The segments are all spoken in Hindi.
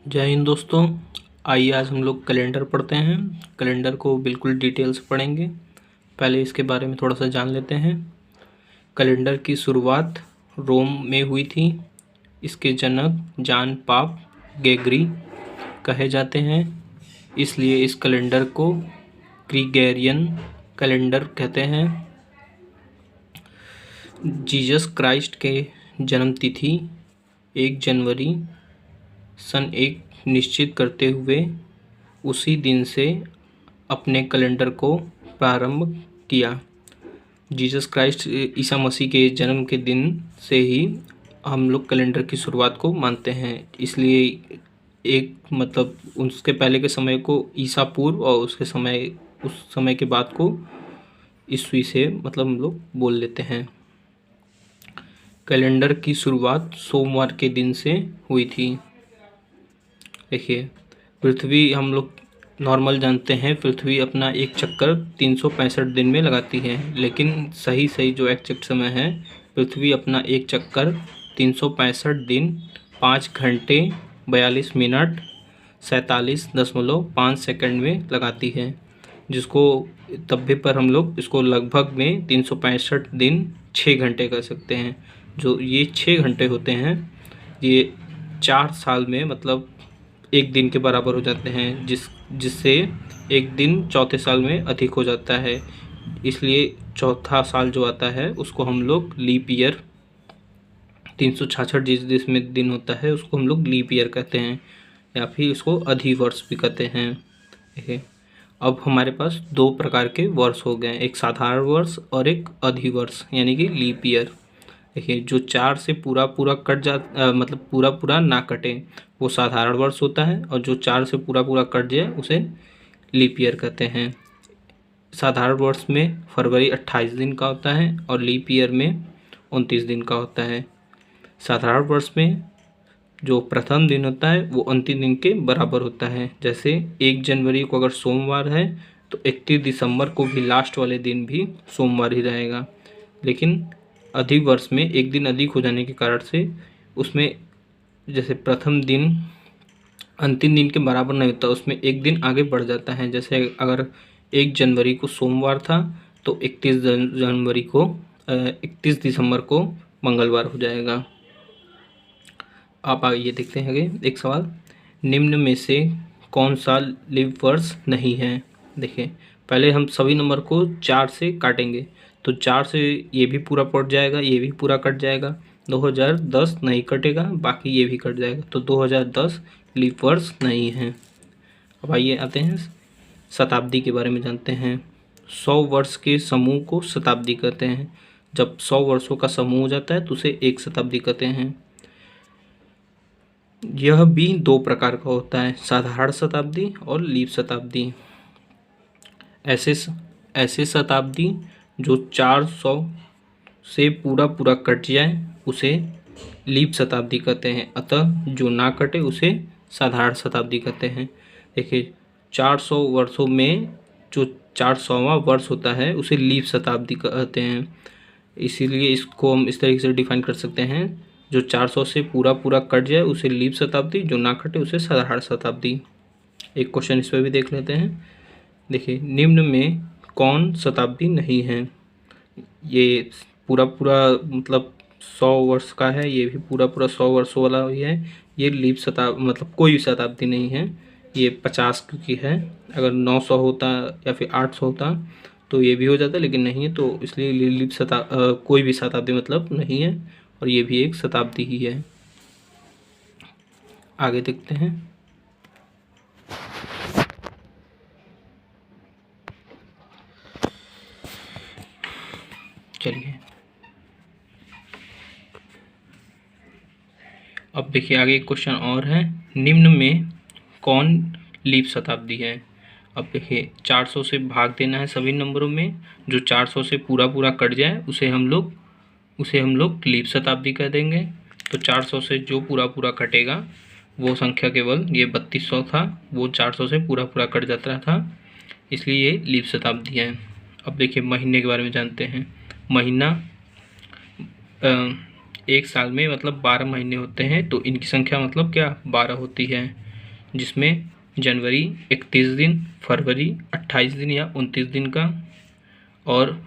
जय हिंद दोस्तों। आइए आज हम लोग कैलेंडर पढ़ते हैं। कैलेंडर को बिल्कुल डिटेल से पढ़ेंगे। पहले इसके बारे में थोड़ा सा जान लेते हैं। कैलेंडर की शुरुआत रोम में हुई थी। इसके जनक जॉन पॉप ग्रेगरी कहे जाते हैं, इसलिए इस कैलेंडर को ग्रिगोरियन कैलेंडर कहते हैं। जीसस क्राइस्ट के जन्म तिथि 1 जनवरी सन 1 निश्चित करते हुए उसी दिन से अपने कैलेंडर को प्रारंभ किया। जीसस क्राइस्ट ईसा मसीह के जन्म के दिन से ही हम लोग कैलेंडर की शुरुआत को मानते हैं, इसलिए एक मतलब उसके पहले के समय को ईसा पूर्व और उस समय के बाद को ईस्वी से मतलब हम लोग बोल लेते हैं। कैलेंडर की शुरुआत सोमवार के दिन से हुई थी। देखिए, पृथ्वी हम लोग नॉर्मल जानते हैं, पृथ्वी अपना एक चक्कर 365 दिन में लगाती है, लेकिन सही जो एग्जैक्ट समय है, पृथ्वी अपना एक चक्कर 365 दिन 5 घंटे 42 मिनट 47.5 सेकंड में लगाती है, जिसको तब्बे पर हम लोग इसको लगभग में 365 दिन 6 घंटे कर सकते हैं। जो ये 6 घंटे होते हैं, ये 4 साल में मतलब एक दिन के बराबर हो जाते हैं, जिससे एक दिन चौथे साल में अधिक हो जाता है। इसलिए चौथा साल जो आता है उसको हम लोग लीप ईयर 366 जिसमें दिन होता है उसको हम लोग लीप ईयर कहते हैं, या फिर इसको अधिवर्ष भी कहते हैं। देखिए, अब हमारे पास 2 प्रकार के वर्ष हो गए, एक साधारण वर्ष और एक अधिवर्ष यानी कि लीप ईयर। देखिए, जो 4 से पूरा कट मतलब पूरा ना कटे वो साधारण वर्ष होता है, और जो 4 से पूरा कट जाए उसे लीप ईयर कहते हैं। साधारण वर्ष में फरवरी 28 दिन का होता है और लीप ईयर में 29 दिन का होता है। साधारण वर्ष में जो प्रथम दिन होता है वो अंतिम दिन के बराबर होता है। जैसे 1 जनवरी को अगर सोमवार है तो 31 दिसंबर को भी लास्ट वाले दिन भी सोमवार ही रहेगा, लेकिन अधिक वर्ष में एक दिन अधिक हो जाने के कारण से उसमें जैसे प्रथम दिन अंतिम दिन के बराबर नहीं होता, उसमें एक दिन आगे बढ़ जाता है। जैसे अगर 1 जनवरी को सोमवार था तो 31 दिसंबर को मंगलवार हो जाएगा। आप आइए देखते हैं आगे एक सवाल, निम्न में से कौन सा लीप वर्ष नहीं है। देखिए, पहले हम सभी नंबर को 4 से काटेंगे, तो 4 से ये भी पूरा कट जाएगा, ये भी पूरा कट जाएगा। 2010 नहीं कटेगा, बाकी ये भी कट जाएगा, तो 2010 लीप वर्ष नहीं है। अब आइए आते हैं शताब्दी के बारे में जानते हैं। 100 वर्ष के समूह को शताब्दी कहते हैं। जब 100 वर्षों का समूह हो जाता है तो उसे एक शताब्दी कहते हैं। यह भी 2 प्रकार का होता है, साधारण शताब्दी और लीप शताब्दी। ऐसे शताब्दी जो 400 से पूरा कट जाए उसे लीप शताब्दी कहते हैं, अतः जो ना कटे उसे साधारण शताब्दी कहते हैं। देखिए, 400 वर्षों में जो 400वां वर्ष होता है उसे लीप शताब्दी कहते हैं। इसीलिए इसको हम इस तरीके से डिफाइन कर सकते हैं, जो 400 से पूरा कट जाए उसे लीप शताब्दी, जो ना कटे उसे साधारण शताब्दी। एक क्वेश्चन इस पर भी देख लेते हैं। देखिए, निम्न में कौन शताब्दी नहीं है। ये पूरा मतलब 100 वर्ष का है, ये भी पूरा 100 वर्षों वाला ही है। ये लीप शताब्दी मतलब कोई भी शताब्दी नहीं है। ये 50 की है, अगर 900 होता या फिर 800 होता तो ये भी हो जाता, लेकिन नहीं है, तो इसलिए लीप कोई भी शताब्दी मतलब नहीं है, और ये भी एक शताब्दी ही है। आगे देखते हैं। चलिए, अब देखिए आगे एक क्वेश्चन और है, निम्न में कौन लीप शताब्दी है। अब देखिए, 400 से भाग देना है सभी नंबरों में, जो 400 से पूरा कट जाए उसे हम लोग लीप शताब्दी कह देंगे। तो 400 से जो पूरा कटेगा वो संख्या केवल ये 3200 था, वो 400 से पूरा कट जाता था, इसलिए ये लीप शताब्दी है। अब देखिए, महीने के बारे में जानते हैं। महीना एक साल में मतलब 12 महीने होते हैं, तो इनकी संख्या मतलब क्या 12 होती है। जिसमें जनवरी 31 दिन, फरवरी 28 दिन या 29 दिन का, और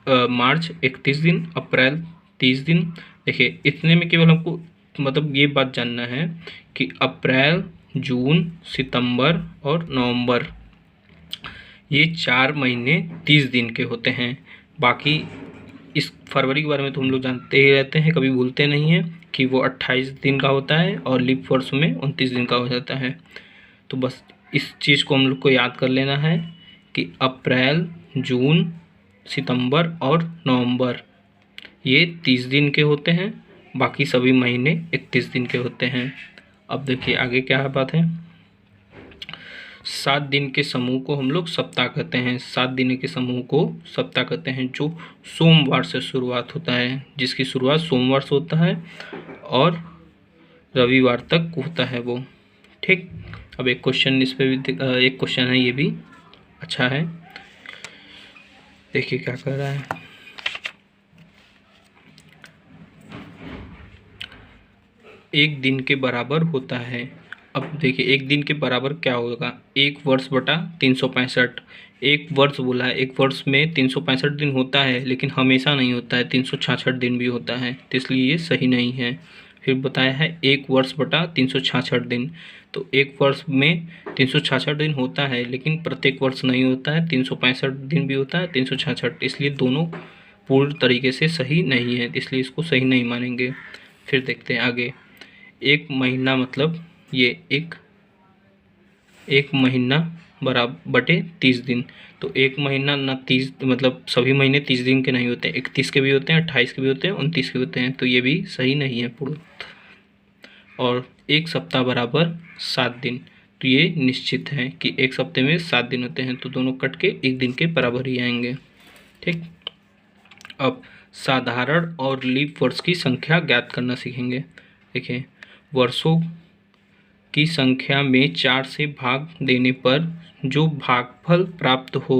मार्च 31 दिन, अप्रैल 30 दिन। देखिए इतने में केवल हमको मतलब ये बात जानना है कि अप्रैल, जून, सितंबर और नवंबर ये 4 महीने 30 दिन के होते हैं। बाकी इस फरवरी के बारे में तो हम लोग जानते ही रहते हैं, कभी भूलते नहीं हैं कि वो 28 दिन का होता है और लीप वर्ष में 29 दिन का हो जाता है। तो बस इस चीज़ को हम लोग को याद कर लेना है कि अप्रैल, जून, सितंबर और नवंबर ये 30 दिन के होते हैं, बाकी सभी महीने 31 दिन के होते हैं। अब देखिए आगे क्या बात है। 7 दिन के समूह को हम लोग सप्ताह कहते हैं। 7 दिन के समूह को सप्ताह कहते हैं, जो सोमवार से शुरुआत होता है, जिसकी शुरुआत सोमवार से होता है और रविवार तक होता है वो। ठीक, अब एक क्वेश्चन इस पे भी एक क्वेश्चन है, ये भी अच्छा है। देखिए क्या कर रहा है। एक दिन के बराबर होता है। अब देखिए एक दिन के बराबर क्या होगा, 1 वर्ष बटा 365। एक वर्ष बोला है, एक वर्ष में 365 दिन होता है, लेकिन हमेशा नहीं होता है, 366 दिन भी होता है, तो इसलिए ये सही नहीं है। फिर बताया है 1 वर्ष बटा 366 दिन, तो एक वर्ष में 366 दिन होता है, लेकिन प्रत्येक वर्ष नहीं होता है, 365 दिन भी होता है, 366, इसलिए दोनों पूर्ण तरीके से सही नहीं है, इसलिए इसको सही नहीं मानेंगे। फिर देखते हैं आगे। एक महीना मतलब ये एक महीना बराबर बटे 30 दिन, तो एक महीना ना 30 मतलब सभी महीने 30 दिन के नहीं होते, 31 के भी होते हैं, 28 के भी होते हैं, 29 के भी होते हैं, तो ये भी सही नहीं है पूर्ण। और एक सप्ताह बराबर 7 दिन, तो ये निश्चित है कि एक सप्ताह में 7 दिन होते हैं, तो दोनों कट के एक दिन के बराबर ही आएंगे। ठीक, अब साधारण और लीप वर्ष की संख्या ज्ञात करना सीखेंगे। देखिए वर्षों की संख्या में 4 से भाग देने पर जो भागफल प्राप्त हो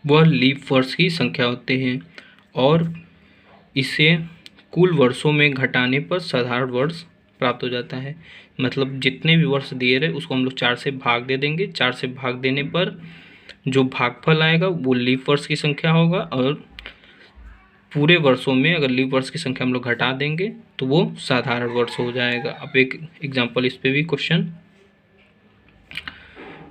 वह लीप वर्ष की संख्या होते हैं, और इसे कुल वर्षों में घटाने पर साधारण वर्ष प्राप्त हो जाता है। मतलब जितने भी वर्ष दिए रहे उसको हम लोग 4 से भाग दे देंगे, 4 से भाग देने पर जो भागफल आएगा वो लीप वर्ष की संख्या होगा, और पूरे वर्षों में अगर लीप वर्ष की संख्या हम लोग घटा देंगे तो वो साधारण वर्ष हो जाएगा। अब एक एग्जांपल इस पे भी क्वेश्चन,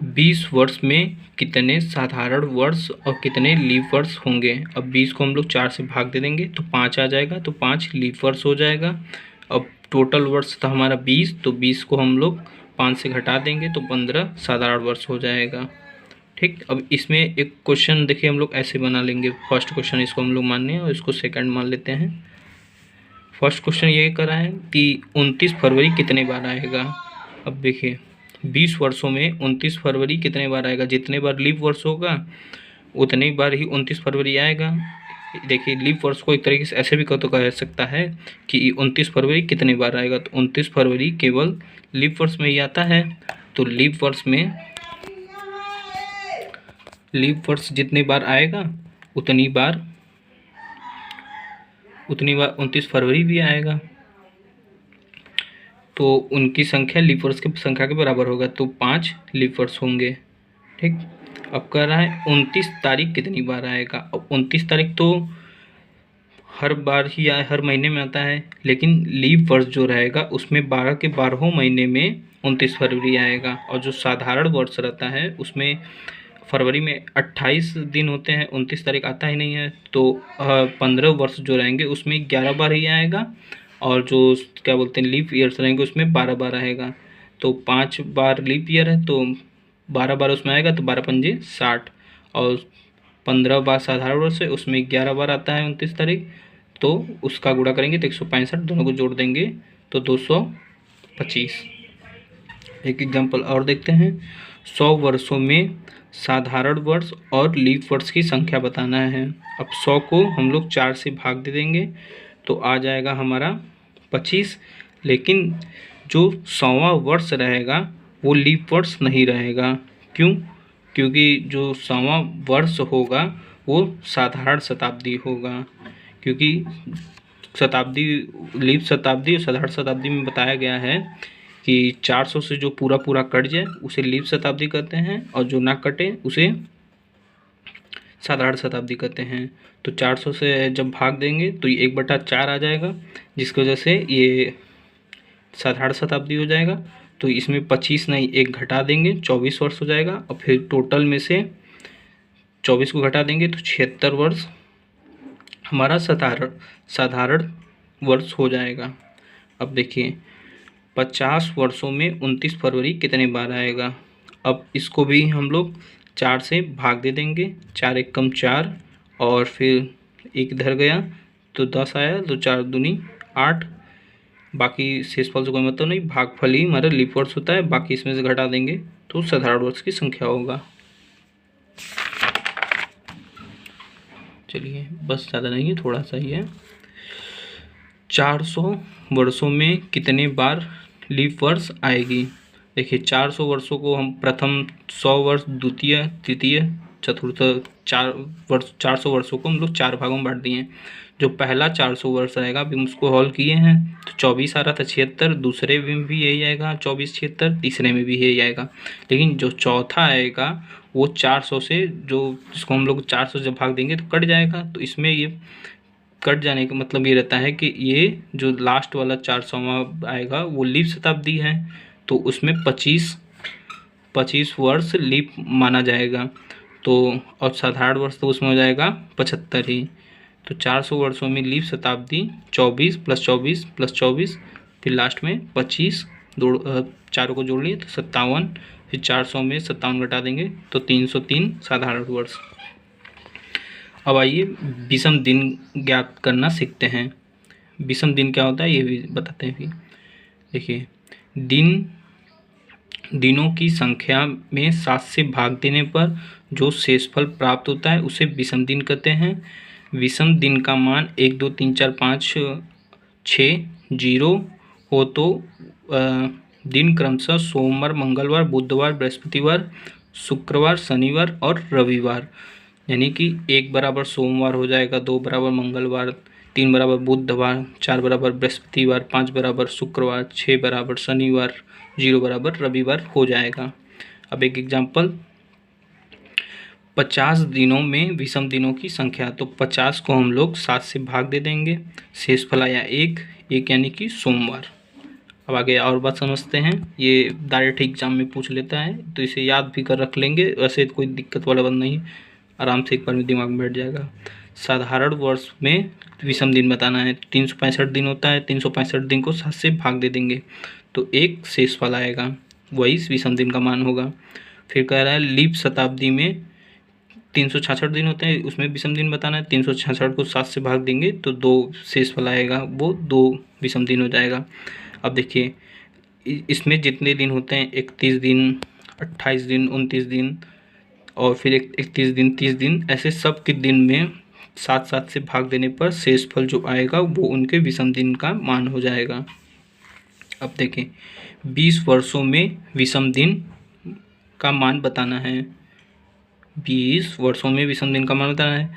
20 वर्ष में कितने साधारण वर्ष और कितने लीप वर्ष होंगे। अब 20 को हम लोग 4 से भाग दे देंगे तो 5 आ जाएगा, तो 5 लीप वर्ष हो जाएगा। अब टोटल वर्ष था हमारा 20, तो 20 को हम लोग 5 से घटा देंगे तो 15 साधारण वर्ष हो जाएगा। ठीक, अब इसमें एक क्वेश्चन देखिए हम लोग ऐसे बना लेंगे। फर्स्ट क्वेश्चन इसको हम लोग मानने हैं और इसको सेकंड मान लेते हैं। फर्स्ट क्वेश्चन ये करा है कि 29 फरवरी कितने बार आएगा। अब देखिए 20 वर्षों में 29 फरवरी कितने बार आएगा, जितने बार लीप वर्ष होगा उतने बार ही 29 फरवरी आएगा। देखिए लीप वर्ष को एक तरीके से ऐसे भी कह सकता है कि 29 फरवरी कितने बार आएगा, तो 29 फरवरी केवल लीप वर्ष में ही आता है। तो लीप वर्ष जितने बार आएगा उतनी बार 29 फरवरी भी आएगा, तो उनकी संख्या लीप वर्ष की संख्या के बराबर होगा, तो 5 लीप वर्ष होंगे। ठीक, अब कह रहा है 29 तारीख कितनी बार आएगा। अब 29 तारीख तो हर बार ही हर महीने में आता है, लेकिन लीप वर्ष जो रहेगा उसमें 12 के 12 महीने में 29 फरवरी आएगा, और जो साधारण वर्ष रहता है उसमें फरवरी में 28 दिन होते हैं, 29 तारीख आता ही नहीं है, तो 15 वर्ष जो रहेंगे उसमें 11 बार ही आएगा, और जो क्या बोलते हैं लीप ईयर्स रहेंगे उसमें 12 बार आएगा। तो 5 बार लीप ईयर है तो 12 बार उसमें आएगा, तो 12 पंजे 60, और 15 बार साधारण वर्ष है उसमें 11 बार आता है 29 तारीख, तो उसका गुणा करेंगे तो 165, दोनों को जोड़ देंगे तो 225। एक एग्जाम्पल और देखते हैं। 100 वर्षों में साधारण वर्ष और लीप वर्ष की संख्या बताना है। अब 100 को हम लोग 4 से भाग दे देंगे तो आ जाएगा हमारा 25, लेकिन जो 100वां वर्ष रहेगा वो लीप वर्ष नहीं रहेगा। क्यों? क्योंकि जो 100वां वर्ष होगा वो साधारण शताब्दी होगा, क्योंकि लीप शताब्दी और साधारण शताब्दी में बताया गया है कि 400 से जो पूरा पूरा कट जाए उसे लीप शताब्दी कहते हैं, और जो ना कटे उसे साधारण शताब्दी कहते हैं। तो 400 से जब भाग देंगे तो ये 1/4 आ जाएगा, जिसकी वजह से ये साधारण शताब्दी हो जाएगा। तो इसमें 25 नहीं 1 घटा देंगे, 24 वर्ष हो जाएगा। और फिर टोटल में से 24 को घटा देंगे तो 76 वर्ष हमारा साधारण वर्ष हो जाएगा। अब देखिए 50 वर्षों में 29 फरवरी कितने बार आएगा। अब इसको भी हम लोग 4 से भाग दे देंगे, 4 एकम 4 और फिर एक इधर गया तो 10 आया, तो 4 दूनी 8, बाकी शेषफल से कोई मतलब नहीं, भागफल ही हमारा लीप वर्ष होता है, बाकी इसमें से घटा देंगे तो साधारण वर्ष की संख्या होगा। चलिए बस ज़्यादा नहीं है, थोड़ा सा ही है। 400 वर्षों में कितने बार लीप वर्ष आएगी। देखिए 400 वर्षों को हम प्रथम 100 वर्ष, द्वितीय, तृतीय, चतुर्थ 400 वर्षों को हम लोग 4 भागों में बांट दिए हैं। जो पहला 400 वर्ष आएगा अभी हम उसको हॉल किए हैं तो 24 आ रहा था, 76, दूसरे में भी यही आएगा 24, 76, तीसरे में भी यही आएगा। लेकिन जो चौथा आएगा वो 400 से, जो जिसको हम लोग 400 जब भाग देंगे तो कट जाएगा। तो इसमें ये कट जाने का मतलब ये रहता है कि ये जो लास्ट वाला 400वां आएगा वो लीप शताब्दी है, तो उसमें 25 वर्ष लीप माना जाएगा। तो और साधारण वर्ष तो उसमें हो जाएगा 75 ही। तो 400 वर्षों में लीप शताब्दी 24 + 24 + 24, फिर लास्ट में 25, चारों को जोड़ लिए तो 57, फिर 400 में 57 घटा देंगे तो 303 साधारण वर्ष। अब आइए विषम दिन ज्ञात करना सीखते हैं। विषम दिन क्या होता है ये भी बताते हैं। फिर देखिए दिनों की संख्या में 7 से भाग देने पर जो शेषफल प्राप्त होता है उसे विषम दिन कहते हैं। विषम दिन का मान 1, 2, 3, 4, 5, 6 0 हो तो दिन क्रमशः सोमवार, मंगलवार, बुधवार, बृहस्पतिवार, शुक्रवार, शनिवार और रविवार। यानी कि 1 बराबर सोमवार हो जाएगा, 2 बराबर मंगलवार, 3 बराबर बुधवार, 4 बराबर बृहस्पतिवार, 5 बराबर शुक्रवार, 6 बराबर शनिवार, 0 बराबर रविवार हो जाएगा। अब एक एग्जाम्पल, 50 दिनों में विषम दिनों की संख्या। तो 50 को हम लोग 7 से भाग दे देंगे, शेषफल आया 1 यानी कि सोमवार। अब आगे और बात समझते हैं। ये डायरेक्ट एग्जाम में पूछ लेता है तो इसे याद भी कर रख लेंगे, वैसे कोई दिक्कत वाला बात नहीं, आराम से एक बार में दिमाग में बैठ जाएगा। साधारण वर्ष में विषम दिन बताना है, 365 दिन होता है, 365 दिन को 7 से भाग दे देंगे तो एक शेषफल आएगा, वही विषम दिन का मान होगा। फिर कह रहा है लीप शताब्दी में 366 दिन होते हैं, उसमें विषम दिन बताना है, 366 को 7 से भाग देंगे तो 2 शेषफल आएगा, वो 2 विषम दिन हो जाएगा। अब देखिए इसमें जितने दिन होते हैं 31 दिन, 28 दिन, 29 दिन और फिर 31 दिन, 30 दिन, ऐसे सब के दिन में 7 से भाग देने पर शेषफल जो आएगा वो उनके विषम दिन का मान हो जाएगा। अब देखें 20 वर्षों में विषम दिन का मान बताना है। 20 वर्षों में विषम दिन का मान बताना है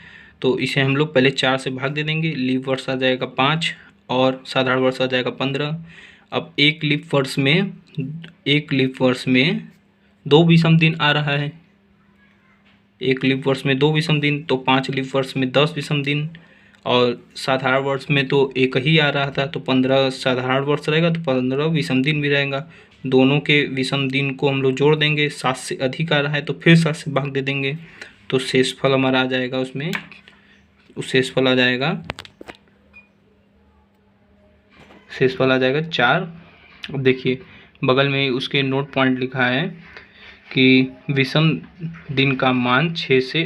तो इसे हम लोग पहले 4 से भाग दे देंगे, लीप वर्ष आ जाएगा 5 और साधारण वर्ष आ जाएगा 15। अब एक लीप वर्ष में 2 विषम दिन आ रहा है, एक लीप वर्ष में 2 विषम दिन, तो 5 लीप वर्ष में 10 विषम दिन, और साधारण वर्ष में तो एक ही आ रहा था तो 15 साधारण वर्ष रहेगा तो 15 विषम दिन भी रहेगा। दोनों के विषम दिन को हम लोग जोड़ देंगे, 7 से अधिक आ रहा है तो फिर 7 से भाग दे देंगे तो शेषफल हमारा आ जाएगा, उसमें शेषफल आ जाएगा 4। अब देखिए बगल में उसके नोट पॉइंट लिखा है कि विषम दिन का मान 6 से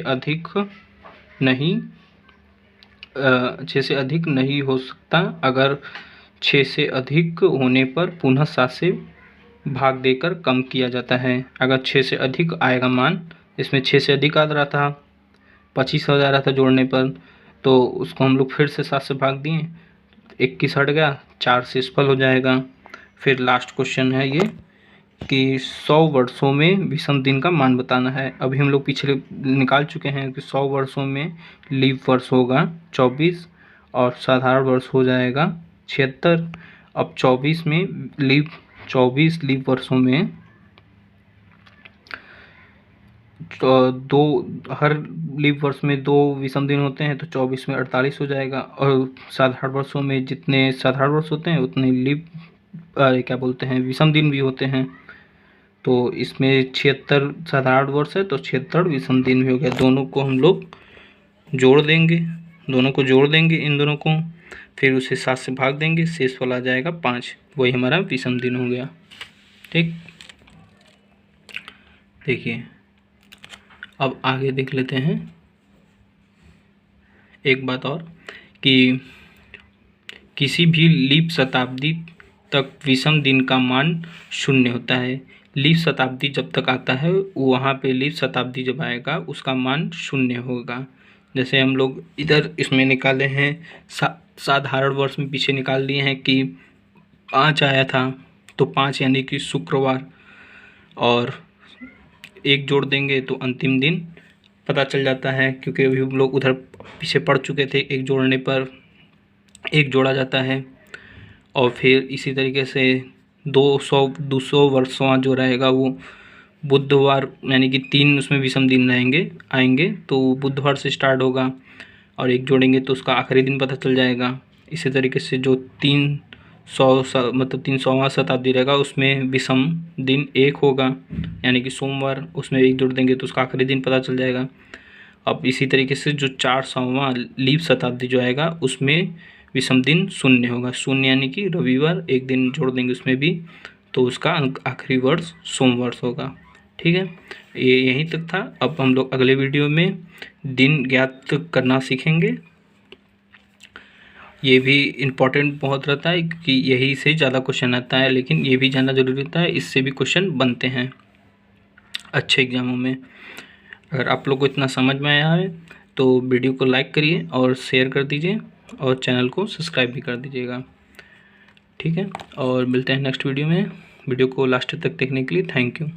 अधिक नहीं हो सकता। अगर 6 से अधिक होने पर पुनः 7 से भाग देकर कम किया जाता है। अगर 6 से अधिक आएगा मान, इसमें 6 से अधिक आ रहा था, 25 हो जा रहा था जोड़ने पर, तो उसको हम लोग फिर से 7 से भाग दिए, 21 हट गया, 4 शेषफल हो जाएगा। फिर लास्ट क्वेश्चन है ये कि 100 वर्षों में विषम दिन का मान बताना है। अभी हम लोग पिछले निकाल चुके हैं कि 100 वर्षों में लीप वर्ष होगा 24 और साधारण वर्ष हो जाएगा 76। अब 24 में लीप 24 लीप वर्षों में तो हर लीप वर्ष में 2 विषम दिन होते हैं, तो 24 में 48 हो जाएगा। और साधारण वर्षों में जितने साधारण वर्ष होते हैं उतने क्या बोलते हैं, विषम दिन भी होते हैं। तो इसमें 76 साधारण वर्ष है तो 76 विषम दिन भी हो गया। दोनों को हम लोग जोड़ देंगे, इन दोनों को, फिर उसे 7 से भाग देंगे, शेष वाला आ जाएगा 5, वही हमारा विषम दिन हो गया। ठीक, देखिए अब आगे देख लेते हैं एक बात और, कि किसी भी लीप शताब्दी तक विषम दिन का मान 0 होता है। लीप शताब्दी जब तक आता है वहाँ पे लीप शताब्दी जब आएगा उसका मान 0 होगा। जैसे हम लोग इधर इसमें निकाले हैं साधारण वर्ष में पीछे निकाल लिए हैं कि 5 आया था, तो 5 यानी कि शुक्रवार, और 1 जोड़ देंगे तो अंतिम दिन पता चल जाता है, क्योंकि अभी हम लोग उधर पीछे पढ़ चुके थे, 1 जोड़ने पर 1 जोड़ा जाता है। और फिर इसी तरीके से 200 वर्षों जो रहेगा वो बुधवार, यानी कि 3 उसमें विषम दिन आएंगे तो बुधवार से स्टार्ट होगा, और 1 जोड़ेंगे तो उसका आखिरी दिन पता चल जाएगा। इसी तरीके से जो 300वां शताब्दी रहेगा उसमें विषम दिन 1 होगा, यानी कि सोमवार, उसमें 1 जोड़ देंगे तो उसका आखिरी दिन पता चल जाएगा। अब इसी तरीके से जो 400वां लीप शताब्दी जो आएगा उसमें विषम दिन 0 होगा। 0 यानी कि रविवार, 1 दिन जोड़ देंगे उसमें भी, तो उसका आखिरी वर्ष सोमवार होगा। ठीक है, ये यहीं तक था। अब हम लोग अगले वीडियो में दिन ज्ञात करना सीखेंगे। ये भी इम्पोर्टेंट बहुत रहता है क्योंकि यही से ज़्यादा क्वेश्चन आता है, लेकिन ये भी जानना जरूरी होता है, इससे भी क्वेश्चन बनते हैं अच्छे एग्जामों में। अगर आप लोग को इतना समझ में आया है तो वीडियो को लाइक करिए और शेयर कर दीजिए, और चैनल को सब्सक्राइब भी कर दीजिएगा। ठीक है, और मिलते हैं नेक्स्ट वीडियो में। वीडियो को लास्ट तक देखने के लिए थैंक यू।